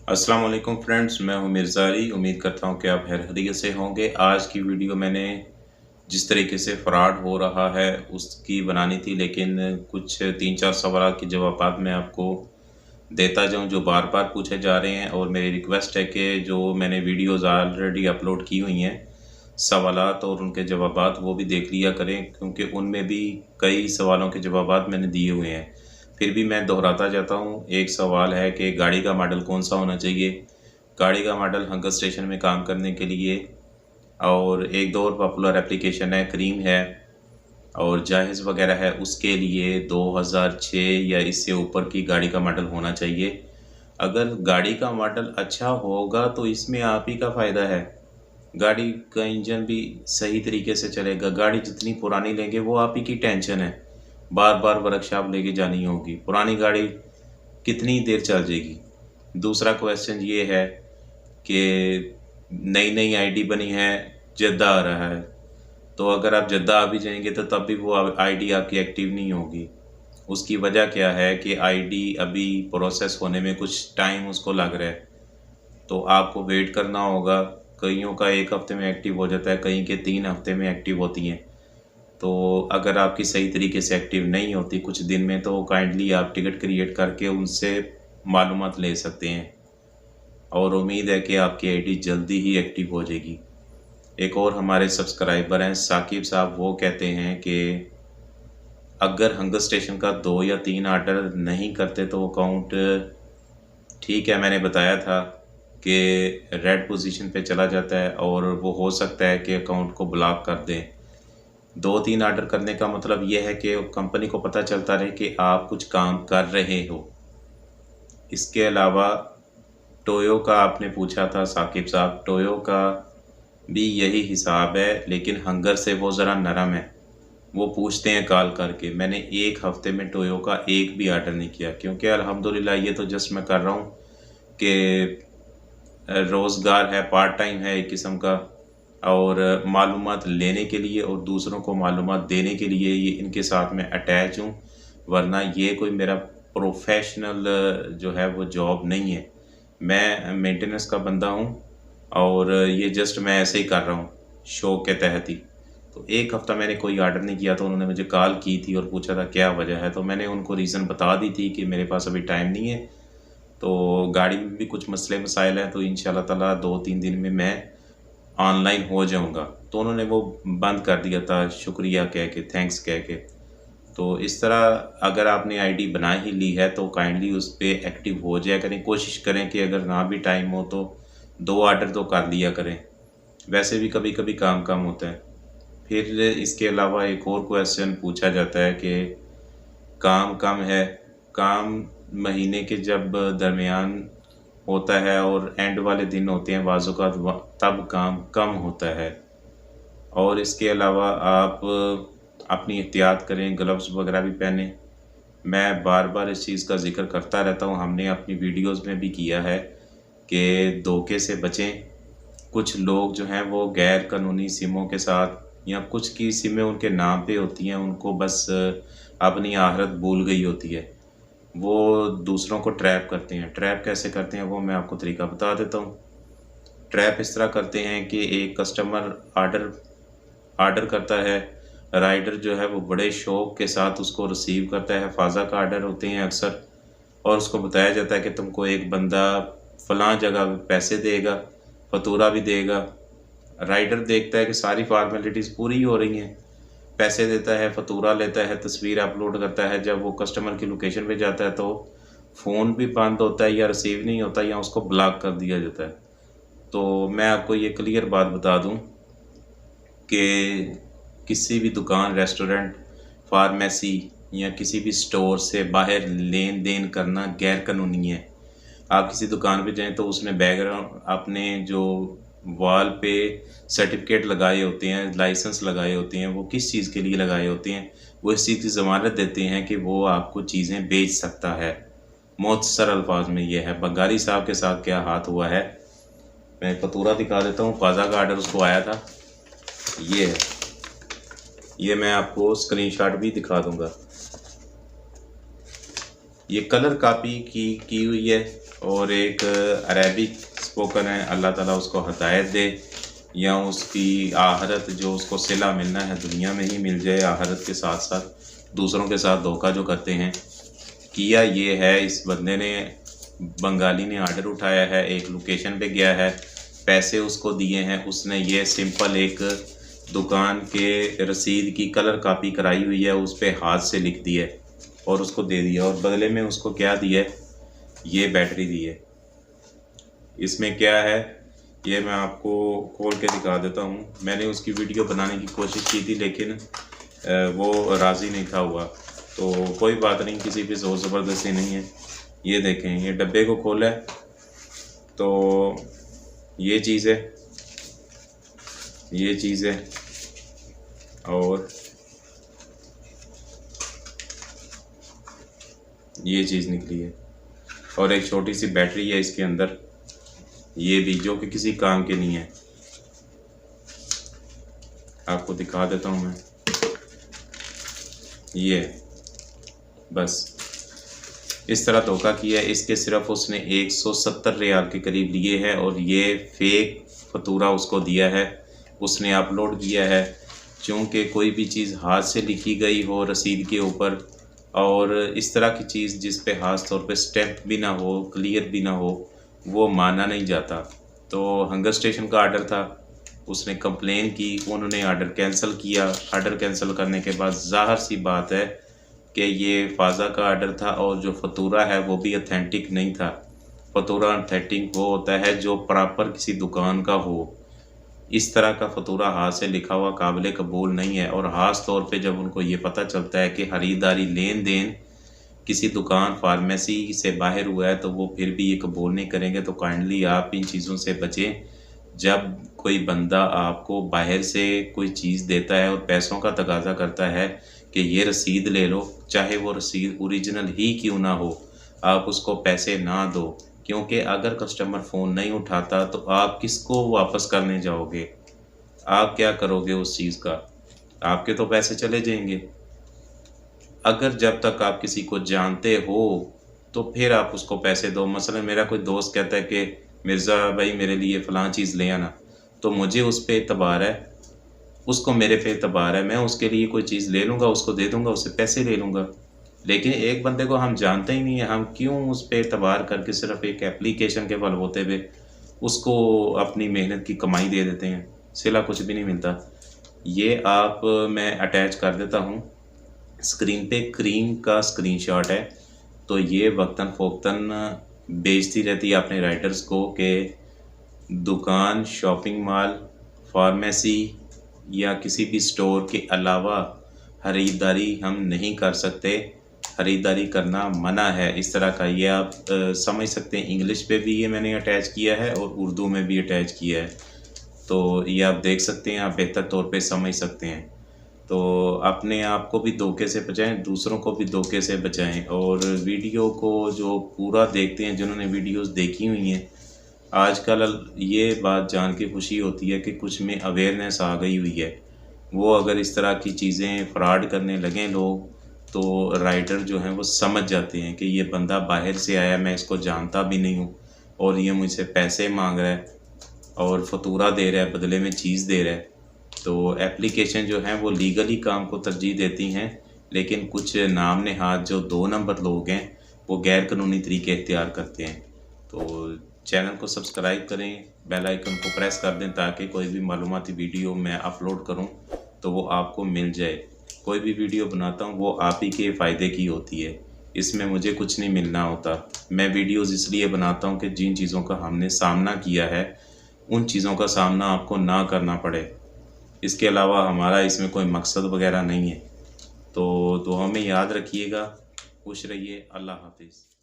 अस्सलाम वालेकुम फ्रेंड्स, मैं हूं मिर्ज़ारी। उम्मीद करता हूं कि आप खैरियत से होंगे। आज की वीडियो मैंने जिस तरीके से फ्रॉड हो रहा है उसकी बनानी थी, लेकिन कुछ 3-4 सवाल के जवाब मैं आपको देता जाऊं जो बार बार पूछे जा रहे हैं। और मेरी रिक्वेस्ट है कि जो मैंने वीडियोज़ ऑलरेडी अपलोड की हुई हैं, सवालात और उनके जवाबात, वो भी देख लिया करें, क्योंकि उनमें भी कई सवालों के जवाबात मैंने दिए हुए हैं। फिर भी मैं दोहराता जाता हूँ। एक सवाल है कि गाड़ी का मॉडल कौन सा होना चाहिए। गाड़ी का मॉडल हंगर स्टेशन में काम करने के लिए, और एक दो और पॉपुलर एप्लीकेशन है, क्रीम है और जाहिज़ वगैरह है, उसके लिए 2006 या इससे ऊपर की गाड़ी का मॉडल होना चाहिए। अगर गाड़ी का मॉडल अच्छा होगा तो इसमें आप ही का फ़ायदा है। गाड़ी का इंजन भी सही तरीके से चलेगा। गाड़ी जितनी पुरानी लेंगे वो आप ही की टेंशन है, बार बार वर्कशॉप लेके जानी होगी। पुरानी गाड़ी कितनी देर चल जाएगी। दूसरा क्वेश्चन ये है कि नई नई आईडी बनी है, जद्दा आ रहा है, तो अगर आप जद्दा आ भी जाएंगे तो तब भी वो आईडी आपकी एक्टिव नहीं होगी। उसकी वजह क्या है कि आईडी अभी प्रोसेस होने में कुछ टाइम उसको लग रहा है, तो आपको वेट करना होगा। कईयों का 1 हफ्ते में एक्टिव हो जाता है, कहीं के 3 हफ्ते में एक्टिव होती हैं। तो अगर आपकी सही तरीके से एक्टिव नहीं होती कुछ दिन में, तो काइंडली आप टिकट क्रिएट करके उनसे मालूमात ले सकते हैं, और उम्मीद है कि आपकी आईडी जल्दी ही एक्टिव हो जाएगी। एक और हमारे सब्सक्राइबर हैं साकिब साहब, वो कहते हैं कि अगर हंगर स्टेशन का 2 या 3 ऑर्डर नहीं करते तो अकाउंट, ठीक है मैंने बताया था कि रेड पोजीशन पे चला जाता है और वो हो सकता है कि अकाउंट को ब्लॉक कर दें। 2-3 ऑर्डर करने का मतलब ये है कि कंपनी को पता चलता रहे कि आप कुछ काम कर रहे हो। इसके अलावा टोयो का आपने पूछा था साकिब साहब, टोयो का भी यही हिसाब है, लेकिन हंगर से वो ज़रा नरम है। वो पूछते हैं कॉल करके। मैंने 1 हफ्ते में टोयो का एक भी ऑर्डर नहीं किया, क्योंकि अल्हम्दुलिल्लाह ये तो जस्ट मैं कर रहा हूँ कि रोज़गार है, पार्ट टाइम है एक किस्म का, और मालूमात लेने के लिए और दूसरों को मालूमात देने के लिए ये इनके साथ में अटैच हूँ। वरना ये कोई मेरा प्रोफेशनल जो है वो जॉब नहीं है। मैं मेंटेनेंस का बंदा हूँ, और ये जस्ट मैं ऐसे ही कर रहा हूँ शौक के तहत ही। तो 1 हफ़्ता मैंने कोई ऑर्डर नहीं किया, तो उन्होंने मुझे कॉल की थी और पूछा था क्या वजह है, तो मैंने उनको रीज़न बता दी थी कि मेरे पास अभी टाइम नहीं है, तो गाड़ी में भी कुछ मसले मसाइल हैं, तो इंशाल्लाह ताला 2-3 दिन में मैं ऑनलाइन हो जाऊंगा। तो उन्होंने वो बंद कर दिया था, शुक्रिया कह के, थैंक्स कह के। तो इस तरह अगर आपने आईडी बना ही ली है तो काइंडली उस पर एक्टिव हो जाया करें। कोशिश करें कि अगर ना भी टाइम हो तो 2 ऑर्डर तो कर लिया करें। वैसे भी कभी कभी काम कम होता है। फिर इसके अलावा एक और क्वेश्चन पूछा जाता है कि काम कम है। काम महीने के जब दरमियान होता है और एंड वाले दिन होते हैं बाज़ों का, तब काम कम होता है। और इसके अलावा आप अपनी एहतियात करें, ग्लव्स वगैरह भी पहने। मैं बार बार इस चीज़ का ज़िक्र करता रहता हूँ, हमने अपनी वीडियोज़ में भी किया है कि धोखे से बचें। कुछ लोग जो हैं वो गैर कानूनी सिमों के साथ, या कुछ की सिमें उनके नाम पे होती हैं, उनको बस अपनी आहरत भूल गई होती है, वो दूसरों को ट्रैप करते हैं। ट्रैप कैसे करते हैं वो मैं आपको तरीका बता देता हूँ। ट्रैप इस तरह करते हैं कि एक कस्टमर ऑर्डर ऑर्डर करता है, राइडर जो है वो बड़े शौक़ के साथ उसको रिसीव करता है। फ़ाज़ा का ऑर्डर होते हैं अक्सर, और उसको बताया जाता है कि तुमको एक बंदा फ़लाँ जगह पे पैसे देगा, फ़तूरा भी देगा। राइडर देखता है कि सारी फार्मेलिटीज़ पूरी हो रही हैं, पैसे देता है, फ़तूरा लेता है, तस्वीर अपलोड करता है। जब वो कस्टमर की लोकेशन पे जाता है तो फ़ोन भी बंद होता है, या रिसीव नहीं होता, या उसको ब्लॉक कर दिया जाता है। तो मैं आपको ये क्लियर बात बता दूं कि किसी भी दुकान, रेस्टोरेंट, फार्मेसी या किसी भी स्टोर से बाहर लेन देन करना गैर कानूनी है। आप किसी दुकान पे जाएं तो उसमें बैकग्राउंड, आपने जो वॉल पे सर्टिफिकेट लगाए होते हैं, लाइसेंस लगाए होते हैं, वो किस चीज़ के लिए लगाए होते हैं? वो इस चीज़ की ज़मानत देते हैं कि वो आपको चीज़ें बेच सकता है। मुख्तसर अल्फाज में ये है। बंगाली साहब के साथ क्या हाथ हुआ है, मैं फतूरा दिखा देता हूँ। फ़ाज़ा का आर्डर उसको आया था, ये है। ये मैं आपको स्क्रीनशॉट भी दिखा दूंगा। ये कलर कॉपी की हुई है, और एक अरबिक स्पोकन है, अल्लाह ताला उसको हिदायत दे या उसकी आखिरत जो उसको सिला मिलना है दुनिया में ही मिल जाए, आखिरत के साथ साथ दूसरों के साथ धोखा जो करते हैं। किया ये है, इस बंदे ने, बंगाली ने आर्डर उठाया है, एक लोकेशन पे गया है, पैसे उसको दिए हैं, उसने ये सिंपल एक दुकान के रसीद की कलर कॉपी कराई हुई है, उस पर हाथ से लिख दिया और उसको दे दिया, और बदले में उसको क्या दिया, ये बैटरी दी है। इसमें क्या है ये मैं आपको खोल के दिखा देता हूँ। मैंने उसकी वीडियो बनाने की कोशिश की थी लेकिन वो राज़ी नहीं था हुआ, तो कोई बात नहीं, किसी पे ज़ोर ज़बरदस्ती नहीं है। ये देखें, ये डब्बे को खोला है तो ये चीज़ है, ये चीज़ है, और ये चीज़ निकली है, और एक छोटी सी बैटरी है इसके अंदर, ये भी, जो कि किसी काम के नहीं है। आपको दिखा देता हूँ मैं, ये बस इस तरह धोखा किया है। इसके सिर्फ उसने 170 रियाल के करीब लिए हैं और ये फेक फतूरा उसको दिया है, उसने अपलोड किया है। चूँकि कोई भी चीज़ हाथ से लिखी गई हो रसीद के ऊपर और इस तरह की चीज़ जिस पे ख़ास तौर पे स्टैम्प भी ना हो, क्लियर भी ना हो, वो माना नहीं जाता। तो हंगर स्टेशन का आर्डर था, उसने कंप्लेन की, उन्होंने आर्डर कैंसिल किया। आर्डर कैंसिल करने के बाद ज़ाहिर सी बात है कि ये फ़ाज़ा का आर्डर था और जो फतूरा है वो भी ऑथेंटिक नहीं था। फतूरा ऑथेंटिक वो होता है जो प्रॉपर किसी दुकान का हो। इस तरह का फतूरा हाथ से लिखा हुआ काबिल कबूल नहीं है, और ख़ास तौर पे जब उनको ये पता चलता है कि ख़रीदारी लेन देन किसी दुकान फार्मेसी से बाहर हुआ है तो वो फिर भी ये कबूल नहीं करेंगे। तो काइंडली आप इन चीज़ों से बचें। जब कोई बंदा आपको बाहर से कोई चीज़ देता है और पैसों का तकाजा करता है कि ये रसीद ले लो, चाहे वो रसीद ओरिजिनल ही क्यों ना हो, आप उसको पैसे ना दो, क्योंकि अगर कस्टमर फ़ोन नहीं उठाता तो आप किसको वापस करने जाओगे, आप क्या करोगे उस चीज़ का, आपके तो पैसे चले जाएंगे। अगर जब तक आप किसी को जानते हो तो फिर आप उसको पैसे दो। मसलन मेरा कोई दोस्त कहता है कि मिर्ज़ा भाई मेरे लिए फ़लाँ चीज़ ले आना, तो मुझे उस पे एतबार है, उसको मेरे पे एतबार है, मैं उसके लिए कोई चीज़ ले लूँगा, उसको दे दूँगा, उससे पैसे ले लूँगा। लेकिन एक बंदे को हम जानते ही नहीं है, हम क्यों उस पे एतबार करके सिर्फ़ एक एप्लीकेशन के बलबूते पे उसको अपनी मेहनत की कमाई दे देते हैं, सिला कुछ भी नहीं मिलता। ये आप मैं अटैच कर देता हूँ स्क्रीन पे, क्रीम का स्क्रीनशॉट है। तो ये वक्तन फ़ोक्तन बेचती रहती है अपने राइडर्स को कि दुकान, शॉपिंग मॉल, फार्मेसी या किसी भी स्टोर के अलावा ख़रीदारी हम नहीं कर सकते, ख़रीदारी करना मना है, इस तरह का। ये आप समझ सकते हैं। इंग्लिश पे भी ये मैंने अटैच किया है और उर्दू में भी अटैच किया है, तो ये आप देख सकते हैं, आप बेहतर तौर पे समझ सकते हैं। तो अपने आप को भी धोखे से बचाएं, दूसरों को भी धोखे से बचाएं, और वीडियो को जो पूरा देखते हैं, जिन्होंने वीडियोस देखी हुई हैं, आजकल ये बात जान के खुशी होती है कि कुछ में अवेयरनेस आ गई हुई है। वो अगर इस तरह की चीज़ें फ्रॉड करने लगें लोग, तो राइडर जो हैं वो समझ जाते हैं कि ये बंदा बाहर से आया, मैं इसको जानता भी नहीं हूँ और ये मुझसे पैसे मांग रहा है और फतूरा दे रहा है, बदले में चीज़ दे रहा है। तो एप्लीकेशन जो हैं वो लीगली काम को तरजीह देती हैं, लेकिन कुछ नाम नहाद जो 2 नंबर लोग हैं वो गैर कानूनी तरीके इख्तियार करते हैं। तो चैनल को सब्सक्राइब करें, बेल आइकन को प्रेस कर दें ताकि कोई भी मालूमाती वीडियो मैं अपलोड करूं तो वो आपको मिल जाए। कोई भी वीडियो बनाता हूं वो आप ही के फ़ायदे की होती है, इसमें मुझे कुछ नहीं मिलना होता। मैं वीडियोज़ इसलिए बनाता हूं कि जिन चीज़ों का हमने सामना किया है उन चीज़ों का सामना आपको ना करना पड़े। इसके अलावा हमारा इसमें कोई मकसद वगैरह नहीं है। तो दुआ में याद रखिएगा, खुश रहिए। अल्लाह हाफिज़।